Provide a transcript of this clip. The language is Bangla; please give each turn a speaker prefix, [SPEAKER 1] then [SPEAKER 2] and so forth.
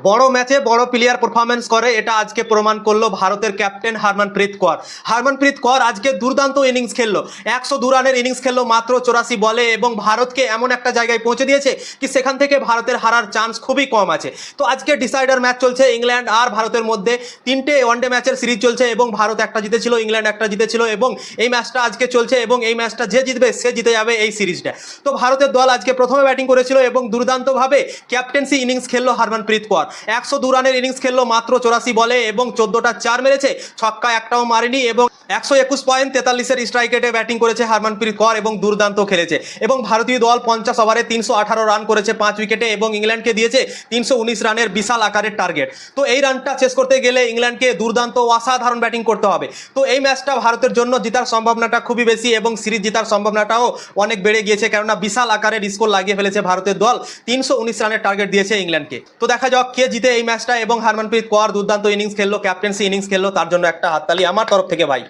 [SPEAKER 1] বড় ম্যাচে বড় প্লেয়ার পারফরমেন্স করে, এটা আজকে প্রমাণ করলো ভারতের ক্যাপ্টেন হরমনপ্রীত কৌর। হরমনপ্রীত কৌর আজকে দুর্দান্ত ইনিংস খেললো, 102 রানের ইনিংস খেললো মাত্র 84 বলে, এবং ভারতকে এমন একটা জায়গায় পৌঁছে দিয়েছে কি সেখান থেকে ভারতের হারার চান্স খুবই কম আছে। তো আজকে ডিসাইডার ম্যাচ চলছে ইংল্যান্ড আর ভারতের মধ্যে, তিনটে ওয়ানডে ম্যাচের সিরিজ চলছে এবং ভারত একটা জিতেছিল, ইংল্যান্ড একটা জিতেছিল, এবং এই ম্যাচটা আজকে চলছে এবং এই ম্যাচটা যে জিতবে সে জিতে যাবে এই সিরিজটা। তো ভারতের দল আজকে প্রথমে ব্যাটিং করেছিল এবং দুর্দান্তভাবে ক্যাপ্টেন্সি ইনিংস খেললো হরমনপ্রীত কৌর। 102 রানের ইনিংস খেললো মাত্র 84 বলে এবং 14টা চার মেরেছে, ছক্কা একটাও মারেনি, এবং 121 পয়েন্ট 43-এর স্ট্রাইক রেটে ব্যাটিং করেছে হরমনপ্রীত কৌর এবং দুর্দান্ত খেলেছে। এবং ভারতীয় দল 50 ওভারে 318 রান করেছে 5 উইকেটে, এবং ইংল্যান্ডকে দিয়েছে 319 রানের বিশাল আকারের টার্গেট। তো এই রানটা শেষ করতে গেলে ইংল্যান্ডকে দুর্দান্ত অসাধারণ ব্যাটিং করতে হবে। তো এই ম্যাচটা ভারতের জন্য জেতার সম্ভাবনাটা খুবই বেশি এবং সিরিজ জেতার সম্ভাবনাটাও অনেক বেড়ে গিয়েছে, কেননা বিশাল আকারের স্কোর লাগিয়ে ফেলেছে ভারতের দল, 319 রানের টার্গেট দিয়েছে ইংল্যান্ডকে। তো দেখা যাক কে জিতে এই ম্যাচটা, এবং হরমনপ্রীত কৌর দুর্দান্ত ইনিংস খেললো, ক্যাপ্টেন্সি ইনিংস খেললো, তার জন্য একটা হাততালি আমার তরফ থেকে ভাই।